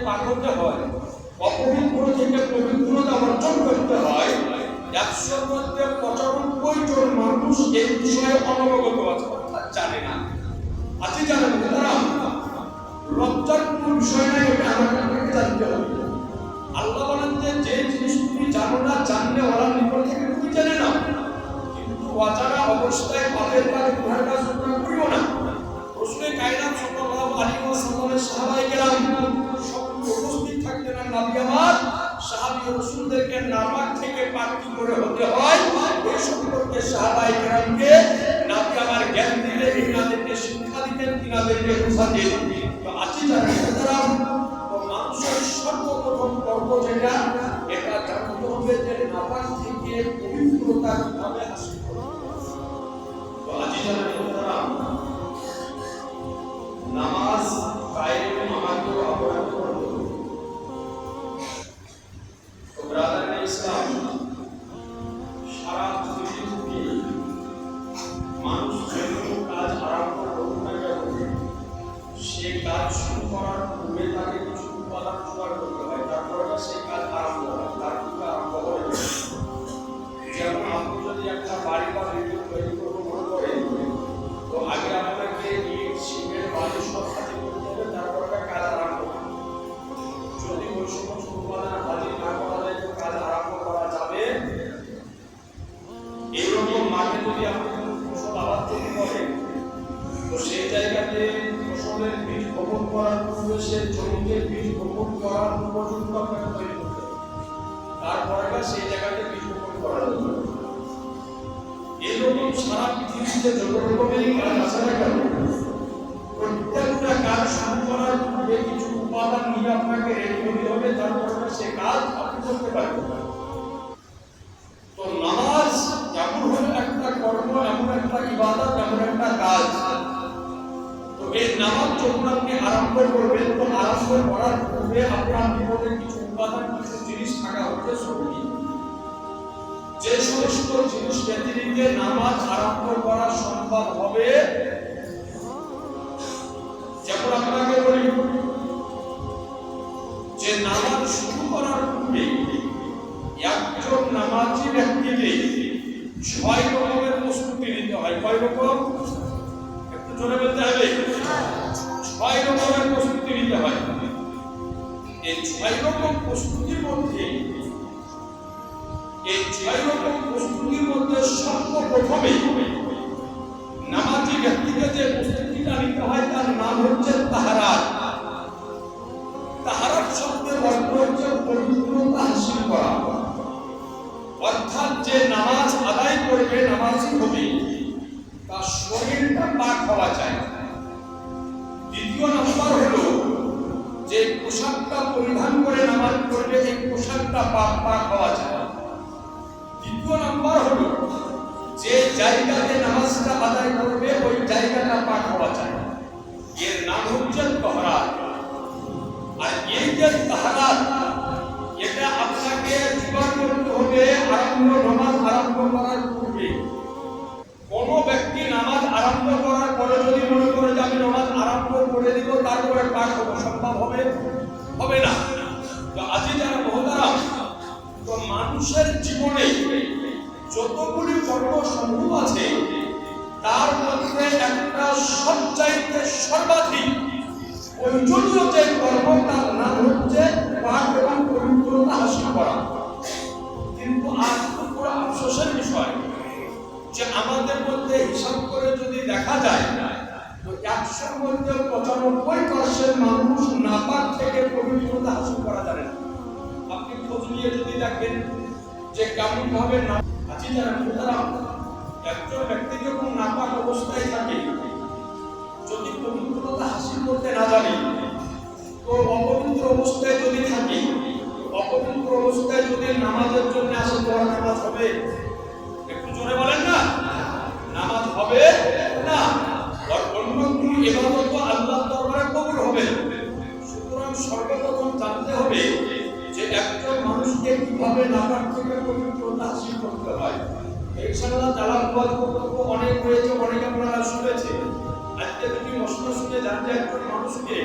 পাক হতে হয়, অপবিত্র থেকে পবিত্রতা অর্জন করতে হয়, 100 মধ্যে 95 জন মানুষ এই বিষয়ে অনবগত আছে, অর্থাৎ জানে না। আজকে জানেন তারা লজ্জার কোনো বিষয় নাই, এটা আমাদেরকে জানতে হবে। আল্লাহ বলেন যে জিনিস তুমি জানো না, জানলে ওরা নিকট থেকে তুমি জেনে নাও, কিন্তু অজানা অবস্থায় পাপের কাজ গুনাহের কাজ তোমরা করিও না। রাসূল কায়নাত সাল্লাল্লাহু আলাইহি ওয়াসাল্লামের সাহাবায়ে কেরাম সব উপস্থিত থাকতেন। নবী আমার সাহাবী রাসূলদেরকে নাপাক থেকে পাক কি করে হতে হয় এই সম্পর্কে সাহাবায়ে কেরামকে নবী আমার জ্ঞান দিলে ইনাদেরকে শিক্ষা দিতেন, ইনাদেরকে বোঝাতেন। তো আজকে যারা তো মানুষের সর্বপ্রথম কর্ম যেটা, এটা জানতে হবে যে নাপাক থেকে পবিত্রতা কিভাবে হাসিল করতে হবে। তো আজকে যারা নামাজ কায়েমে আমাকে অপরাধ করতে হবে। তো ব্রাদার ইসলাম সারা পৃথিবীতে মানুষ যে কোনো কাজ আরম্ভ করতে না কেন, সে কাজ শুরু করার পূর্বে তাকে কিছু উপাদান জোগাড় করতে হয়, তারপরে সেই কাজ আরম্ভ হয়। তার পূর্বে আরম্ভ করে যেমন আপনি যদি একটা বাড়ি বা বিল্ডিং তৈরি করবো মনে করেন, তো আগে আপনাকে ইট সিমেন্ট বালি সব হাজির করতে হবে, তারপরে কাজ আরম্ভ হবে। যদি ওই সমস্ত উপাদান হাজির না করা যায় তো কাজ আরম্ভ করা যাবে। এইরকম মাঠে যদি আপনি ফসল আবাদ তৈরি করেন, তো সেই জায়গাতে ফসলের বীজ বপন করার পূর্বে সে জমিতে বীজ বপন করার উপযুক্ত আপনাকে তৈরি করতে হবে, তারপরে সেই জায়গাতে বীজ বপন করা যাবে। এইরকম সারা পৃথিবীতে যত রকমেরই কাজ আছে না কেন, প্রত্যেকটা কাজ শুরু করার পূর্বে কিছু উপাদান নিয়ে আপনাকে রেডি হতে হবে, তারপরে সে কাজ আপনি করতে পারবেন। তো নামাজ এমন হলো একটা কর্ম, এমন একটা ইবাদত, এমন একটা কাজ। তো এই নামাজ যখন আপনি আরম্ভ করবেন, তো আরম্ভ করার পূর্বে আপনার জীবনে কিছু উপাদান, কিছু জিনিস থাকা হচ্ছে জরুরি। যে সমস্ত জিনিস ব্যতিরিক্ত নামাজ আরম্ভ করা সম্ভব হবে, যেমন আপনাকে বলি যে নামাজ শুরু করার পূর্বে একজন নামাজি ব্যক্তিকে 6 রকমের প্রস্তুতি নিতে হয়। কয় রকম? একটু জোরে বলতে হবে। 6 রকমের প্রস্তুতি নিতে হয়। এই 6 রকম প্রস্তুতির মধ্যে সর্বপ্রথমে নামাজি ব্যক্তিকে যে প্রস্তুতিটা নিতে হয় তার নাম হচ্ছে তাহারাত। তাহারাত শব্দের অর্থ হচ্ছে পবিত্রতা হাসিল করা, অর্থাৎ যে নামাজ আদায় করবে, নামাজি হবে, তার শরীরটা পাক হওয়া চাই। দ্বিতীয় নাম্বার হলো যে পোশাকটা পরিধান করে নামাজ পড়বে, এই পোশাকটা পাক হওয়া চাই। তৃতীয় নাম্বার হলো যে জায়গাতে নামাজটা আদায় করবে ওই জায়গাটা পাক হওয়া চাই। এর নাম হচ্ছে তাহারাত। আর এই যে তাহারাত, এটা আপনাকে জোগাড় করতে হবে নামাজ আরম্ভ করার পূর্বে। কোন ব্যক্তি নামাজ আরম্ভ করার পরে যদি মনে করে যে আমি নামাজ আরম্ভ করে দিব তারপরে পাক হবো, সম্ভব হবে না। তো আজকে যারা মহতারাম, তো মানুষের জীবনে যতগুলি কর্ম সম্ভব আছে তার মধ্যে একটা সবচাইতে সর্বাধিক প্রয়োজনীয় যে কর্ম তার নাম হচ্ছে পাক এবং পবিত্রতা হাসিল করা। কিন্তু আজ খুব আফসোসের বিষয় যে আমাদের মধ্যে হিসাব করে যদি দেখা যায় তো 100-র মধ্যে 95% মানুষ নাপাক থেকে পবিত্রতা হাসিল করা জানে না। আপনি খোঁজ নিয়ে যদি দেখেন যে কেমন ভাবে একজন ব্যক্তি যখন নাপাক অবস্থায় থাকে, যদি পবিত্রতা হাসিল করতে না জানে, তো অপবিত্র অবস্থায় যদি থাকে, অপবিত্র অবস্থায় যদি নামাজের জন্য আসে তো নামাজ হবে? একটু জোরে বলেন না, নামাজ হবে না। আর অন্য কোনো ইবাদত আল্লাহর দরবারে কবুল হবে না। সুতরাং সর্বপ্রথম জানতে হবে যে একজন মানুষকে কিভাবে নাপাক থেকে পবিত্রতা হাসিল করতে হয়। ইনশাআল্লাহ তালাওয়াত বক্তব্য অনেক হয়েছে, অনেক আপনারা শুনেছে। আজকে যদি প্রশ্ন শুনে জানতে একজন মানুষকে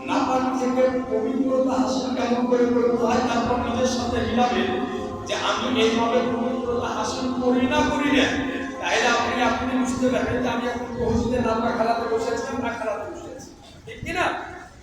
নাপাক থেকে পবিত্রতা হাসিল কেমন করে করতে হয় তারপর নিজের সাথে মিলাবেন যে আমি এইভাবে পবিত্রতা হাসিল করি না তাহলে আপনি বুঝতে পারবেন যে আমি এখন মসজিদে নাপাক হালাতে বসেছিলাম না খেলাতে বসেছি, ঠিক কিনা?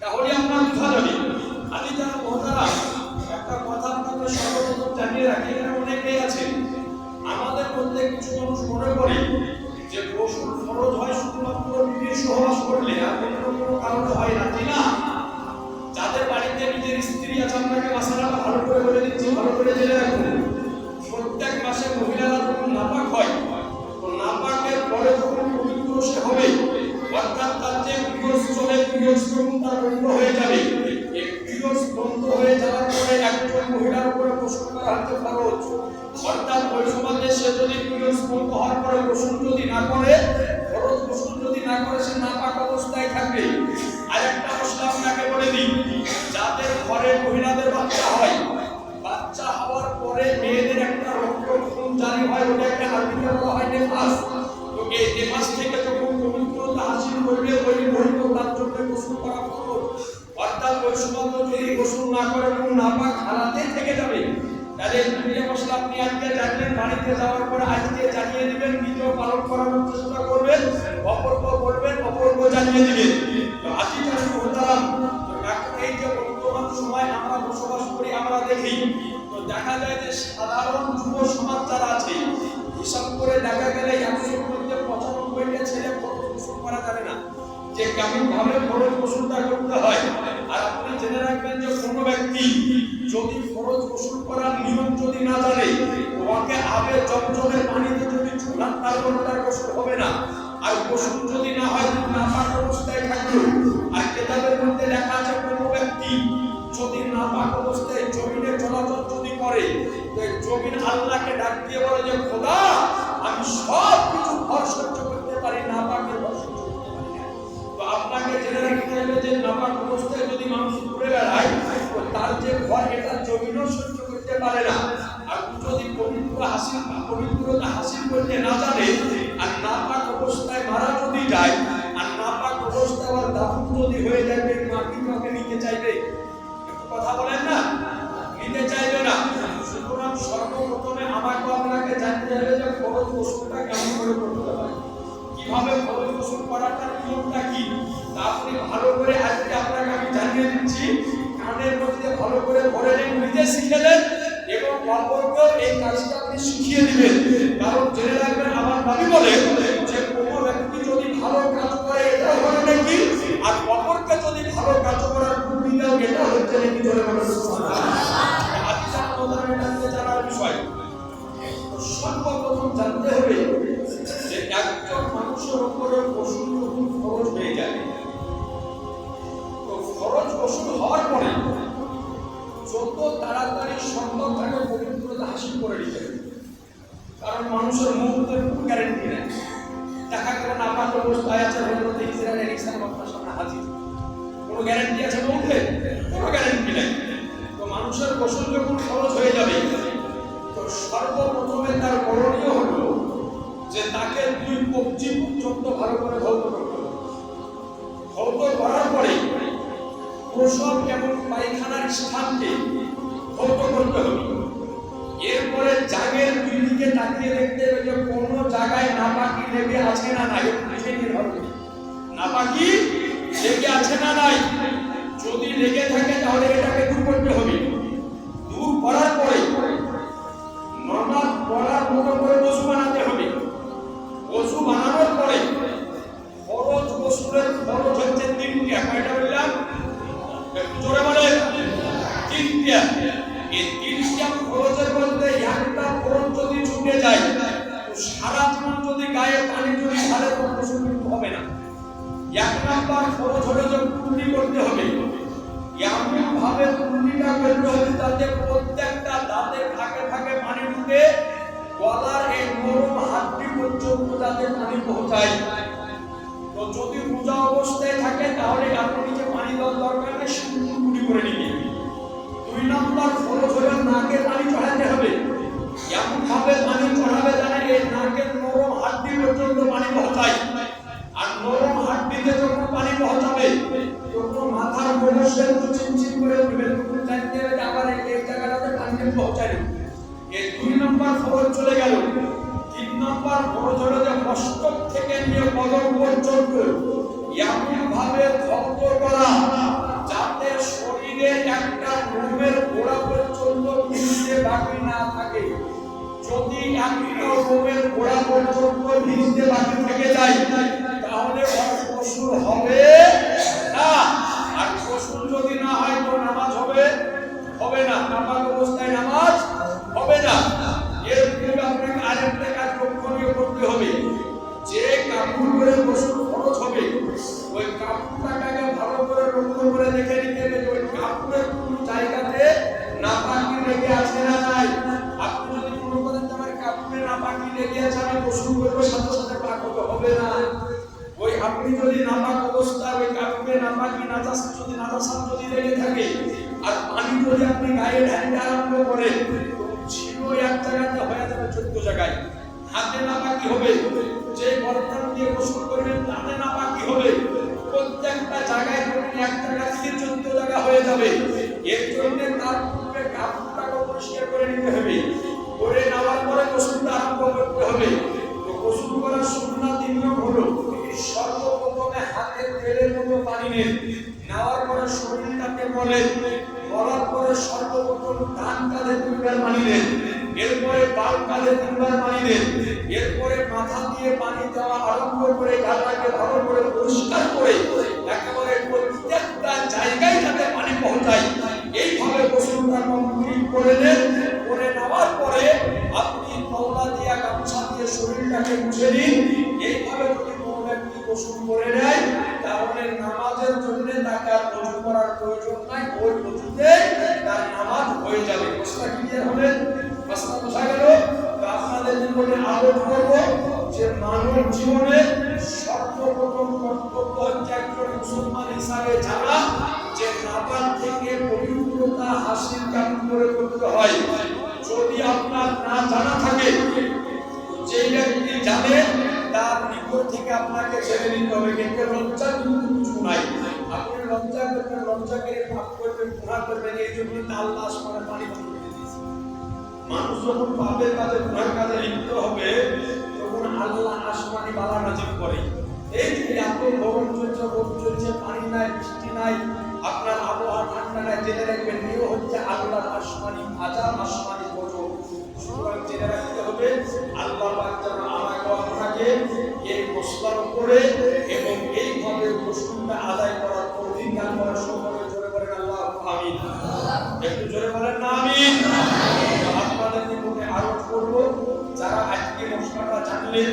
তাহলে আপনার বুঝা যাবে। আমি যারা মহতারা একটা কথা আপনাদের সর্বপ্রথম জানিয়ে রাখি, এখানে অনেকেই আছে আমাদের মধ্যে কিছু মানুষ মনে করে যে গোসল ফরজ হয় শুধুমাত্র বিবির সহবাস করলে, আর অন্য কোনো কারণে হয় না, তাই না? যাদের বাড়িতে নিজের স্ত্রী আছে আপনাকে মাসালাটা ভালো করে বলে দিচ্ছি, ভালো করে জেনে রাখুন। প্রত্যেক মাসে মহিলারা যখন নাপাক হয়, তো নাপাকের পরে যখন পবিত্র সে হবে, অর্থাৎ তার যে পিরিয়ডস চলে, পিরিয়ডস তার বন্ধ হয়ে যাবে। এই পিরিয়ডস বন্ধ হয়ে যাওয়ার পরে একজন মহিলার উপরে গোসল করা হচ্ছে ফরজ। অর্থাৎ ওই সমাজে সে যদি পিরিয়ডস বন্ধ হওয়ার পরে গোসল যদি না করে, ফরজ গোসল যদি না করে, সে নাপাক অবস্থায় থাকবে। আরেকটা মশলা আপনাকে বলে দিই, যাদের ঘরে মহিলাদের বাচ্চা হয়, বাচ্চা হওয়ার পরে মেয়েদের একটা রক্ত খুন জারি হয়, ওটাকে আরবিতে বলা হয় নেফাস। তো এই নেফাস থেকে যখন পবিত্রতা হাসিল করবে ওই মহিলা তার জন্য গোসল করা ফরজ। অর্থাৎ ওই সময় যদি গোসল না করে কোনো নাপাক হালাতে থেকে যাবে। তাহলে দুইটা মশলা আপনি আজকে জানলেন, বাড়িতে যাওয়ার পরে আজকে জানিয়ে দিবেন, নিজেও পালন করার চেষ্টা করবেন, অপরকে বলবেন, অপরকে জানিয়ে দিবেন। তো আজকে আমি বলতাম এই যে বর্তমান সময় আমরা বসবাস করি, আমরা দেখি তো দেখা যায় যে সাধারণ যুব সমাজ যারা আছে, হিসাব করে দেখা গেলে 100 মধ্যে 95টা ছেলে ফরজ গোসল করা জানে না যে কেমন ভাবে ফরজ গোসলটা করতে হয়। আর আপনি জেনে রাখবেন যে কোনো ব্যক্তি যদি ফরজ গোসল করার নিয়ম যদি না জানে, ওকে আবে জমজমের পানিতে যদি ঝোলান তারপর তার গোসল হবে না। আর গোসল যদি না হয়, নাপাক অবস্থায় থাকলো। আর কিতাবের মধ্যে লেখা আছে কোনো ব্যক্তি যদি নাপাক অবস্থায় জমিনে চলাচল যদি করে, তো জমিন আল্লাহকে ডাক দিয়ে বলে যে খোদা, আমি সব কিছু ভর সহ্য করতে পারি, নাপাকের ভর সহ্য করতে পারি না। তো আপনাকে জেনে রাখতে হবে যে নাপাক অবস্থায় যদি মানুষ ঘুরে বেড়ায়, তো তার যে ভর এটা জমিনও সহ্য করতে পারে না। আর যদি পবিত্রতা হাসিল করতে না জানে, আর নাপাক অবস্থায় মারা যদি যায়, আর নাপাক অবস্থায় আবার দাফন যদি হয়ে যাবে, মাটি কাউকে নিতে চাইবে? কথা বলেন না, নিতে চাইবে না। সুতরাং সর্বপ্রথমে আমাকে আপনাকে জানতে হবে যে ফরজ গোসলটা কেমন করে করতে হয়, কিভাবে ফরজ গোসল করাটার নিয়মটা কি, তা আপনি ভালো করে আজকে আপনাকে আমি জানিয়ে দিচ্ছি। কানের মধ্যে ভালো করে পড়ে নেন, নিজে শিখে নেন এবং অপরকেও এই কাজটা আপনি শিখিয়ে দিবেন। কারণ জেনে রাখবেন, আমার দাবি বলে যে কোনো ব্যক্তি যদি ভালো কাজ করে এটা হলো নাকি, আর অপরকে যদি ভালো কাজ করার বুদ্ধি দাও এটা হচ্ছে নাকি। ধরে বলে জানার বিষয়, সর্বপ্রথম জানতে হবে যে একজন মানুষের উপরে গোসল যখন ফরজ হয়ে যায়, তো ফরজ গোসল হওয়ার পরে যত তাড়াতাড়ি সম্ভব তাকে পবিত্রতা হাসিল করে নিতে হবে। কারণ মানুষের মুহূর্তের কোনো গ্যারেন্টি নেই। দেখা গেল নাপাক অবস্থায় আছে, হজরত ইসরায়েল এরিকসন আপনার সামনে হাজির, কোনো গ্যারেন্টি আছে বলতে? কোনো গ্যারেন্টি নেই। তো মানুষের গোসল যখন খরচ হয়ে যাবে, তো সর্বপ্রথমে তার করণীয় হলো যে তাকে 2 কবজি পর্যন্ত ভালো করে ধৌত করতে হবে। ধৌত করার পরে প্রসব এবং পায়খানার স্থানকে ধৌত করতে হবে। এরপরে জাগের দুই দিকে তাকিয়ে দেখতে হবে যে কোনো জায়গায় নাপাকি লেগে আছে না নাই, নাপাকি লেগে আছে না নাই। যদি লেগে থাকে তাহলে এটাকে দূর করতে হবে। দূর করার পরে নমাজ পড়ার মতো করে ওযু বানাতে হবে। ওযু বানানোর পরে ফরজ গোসলের ফরজ হচ্ছে 3টা। কয়টা বললাম? একটু জোরে বলেন, 3টা। এই 3টা ফরজের মধ্যে একটা ফরজ যদি ছুটে যায়, তো সারা জীবন যদি গায়ে পানি যদি ঢালে তো গোসল হবে না। 1 নাম্বার ফরজ হলো যে কুলি করতে হবে। এমন ভাবে কুলিটা করতে হবে যাতে প্রত্যেকটা দাঁতের ফাঁকে ফাঁকে পানি ঢুকে গলার এই নরম হাড্ডি পর্যন্ত যাতে পানি পৌঁছায়। তো যদি রোজা অবস্থায় থাকে তাহলে আপনি যে পানি দেওয়ার দরকার নেই, শুধু কুলি করে নিবে। 2 নাম্বার ফরজ হলো নাকে পানি চড়াতে হবে। এমন ভাবে পানি চড়াবে যেন এই নাকের নরম হাড্ডি পর্যন্ত পানি পৌঁছায়। আর নরম হাড্ডিতে যখন পানি পৌঁছাবে তখন মাথার উপর ফরজ চলে গেল। 3 নম্বর ফরজ হলো যে মস্তক থেকে নিয়ে কদম পর্যন্ত এমন ভাবে ধৌত করা যাতে শরীরে একটা লোমের গোড়া পর্যন্ত ভিজতে বাকি না থাকে। যদি একটা লোমের গোড়া পর্যন্ত ভিজতে বাকি থেকে যায় তাহলে গোসল হবে না। আর গোসল যদি না হয় তো নামাজ হবে না। নাপাক অবস্থায় নামাজ হবে না। এর পূর্বে আপনাকে আরেকটা কাজ লক্ষণীয় করতে হবে, যে কাপড় পরে গোসল ফরজ হবে ওই কাপড়টাকে ভালো করে লক্ষ্য করে দেখে নিতে হবে যে ওই কাপড়ের কোনো জায়গাতে নাপাকি লেগে আছে না নাই। আপনি যদি মনে করেন যে আমার কাপড়ে নাপাকি লেগে আছে আমি গোসল করবো, সাথে সাথে পাক হবে না। ওই আপনি যদি নাপাক অবস্থায় ওই কাপড়ে নাপাকি নাজাসাত যদি লেগে থাকে আর পানি যদি আপনি গায়ে ঢালতে আরম্ভ করেন ছিল এক জায়গাতে হয়ে যাবে 14 জায়গায়। হাতে নাপাকি হবে, যে বর্তমান দিয়ে গোসল করবেন তাতে নাপাকি হবে। প্রত্যেকটা জায়গায় এক জায়গা থেকে 14 জায়গা হয়ে যাবে। এর জন্য তার পূর্বে কাপড়টাকে পরিষ্কার করে নিতে হবে। করে নেওয়ার পরে গোসলটা আরম্ভ করতে হবে। তো গোসল করার সুন্নাত নিয়ম হলো সর্বপ্রথমে হাতে তেলের মতো পানি নেওয়ার পরে শরীরটাকে বলার পরে সর্বপ্রথম ডান কাঁধে 3 বার পানি নেন, এরপরে বাম কাঁধে 3 বার পানি নেন, এরপরে মাথা দিয়ে পানি দেওয়া আরম্ভ করে গালটাকে ভালো করে পরিষ্কার করে একেবারে প্রত্যেকটা জায়গায় যাতে পানি পৌঁছায় এইভাবে গোসলটা কমপ্লিট করে নেন। করে নেওয়ার পরে আপনি তওলা দিয়ে গামছা দিয়ে শরীরটাকে মুছে নিন। এইভাবে যদি কোনো ব্যক্তি গোসল করে নেয় তাহলে নামাজের জন্য তাকে আর ওযু করার প্রয়োজন নাই, ওই ওযুতে তার নামাজ হয়ে যাবে। কথা ক্লিয়ার হলে কথা বোঝা গেল? তো আপনাদের জীবনে আলোচনা করব যে মানব জীবনে সর্বপ্রথম কর্তব্য হচ্ছে একজন মুসলমান হিসাবে জানা যে নাপাক থেকে পবিত্রতা হাসিল কেমন করে করতে হয়। যদি আপনার না জানা থাকে যে ব্যক্তি জানে তার নিকট থেকে আপনাকে জেনে নিতে হবে। কিন্তু লজ্জা কিন্তু কিছু নাই। আপনি লজ্জা করবেন, লজ্জাকে পাপ করবেন, গুনাহ করবেন, এই জন্য আল্লাহ আসমানে পানি বন্ধ করে দিয়েছে। মানুষ যখন পাপের কাজে গুনাহের কাজে লিপ্ত হবে তখন আল্লাহ আসমানি বালা নাজিল করে। এই যে এত গরম চলছে, রোদ চলছে, পানি নাই, বৃষ্টি নাই, আপনার আবহাওয়া ঠান্ডা নাই, জেনে রাখবেন এও হচ্ছে আল্লাহর আসমানি আযাব, আসমানি গজব। সুতরাং জেনে রাখতে হবে আল্লাহ পাক যেন আমাকে আপনাকে এই মশলার উপরে এবং এইভাবে গোসলটা আদায় করার তৌফিক দান করার। সকলে জোরে বলেন আল্লাহ আমিন। একটু জোরে বলেন না আমিন। আপনাদের জীবনে আরোপ করব যারা আজকে মশলাটা জানলেন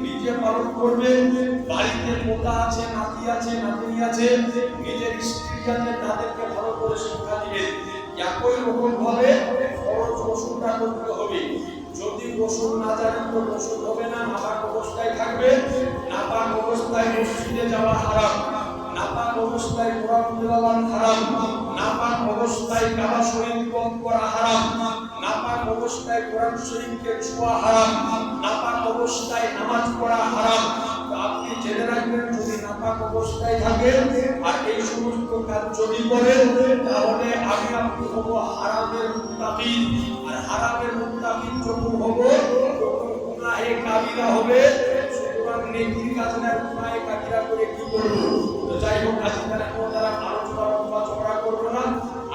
নিজে পালন করবেন। বাড়িতে পোতা আছে, নাতি আছে, নাতনি আছে, নিজের স্ত্রী আছে, তাদেরকে ভালো করে শিক্ষা দিবেন। একই রকম ভাবে ফরজ গোসলটা করতে হবে। যদি গোসল না জানেন তো গোসল হবে না, নাপাক অবস্থায় থাকবে। নাপাক অবস্থায় মসজিদে যাওয়া হারাম, নাপাক অবস্থায় কোরআন তেলাওয়াত হারাম, নাপাক অবস্থায় কাবা শরীফ বন্ধ করা হারাম, নাপাক অবস্থায় কোরআন শরীফকে ছোঁয়া হারাম, নাপাক অবস্থায় নামাজ পড়া হারাম। তো আপনি জেনে রাখবেন যদি নাপাক অবস্থায় থাকেন আর এই সমস্ত কাজ যদি করেন তাহলে আমি আপনি হব হারামের মুত্তাকিন। আর হারামের মুত্তাকিন যখন হব তখন গুনাহে কাবিরা হবে। সুতরাং নেকির কাজ না গুনাহে কাবিরা করে কি করব? তো যাই হোক আজকে তারা আলোচনা লম্বা চওড়া করব না।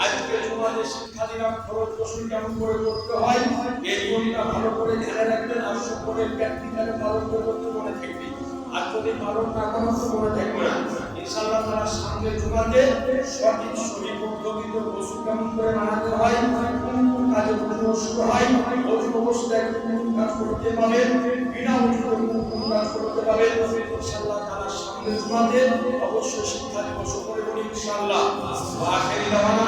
আজকে তোমাদের শিক্ষা দিলাম ফরজ গোসল কেমন করে করতে হয়। এই নিয়মটা ভালো করে ধ্যানে রাখবেন আর সকলে প্র্যাকটিক্যালি পালন করতে মনে থাকবে। আর যদি পালন না করেন তো মনে থাকবে না। ইনশাআল্লাহ তারা সামনে জুমাতে সঠিক সহি পদ্ধতিতে গোসল কেমন করে বানাতে হয়, কোন কোন কাজে ওযু শুরু হয়, ওযু অবস্থায় কোন কোন কাজ করতে পারবে, বিনা ওযুতে কোন কোন কাজ করতে পারবে। ইনশাআল্লাহ তারা সামনে জুমাতে অবশ্যই শিক্ষা দেব। সকলে বলি ইনশাআল্লাহ। ওয়া আখিরি দাওয়ানা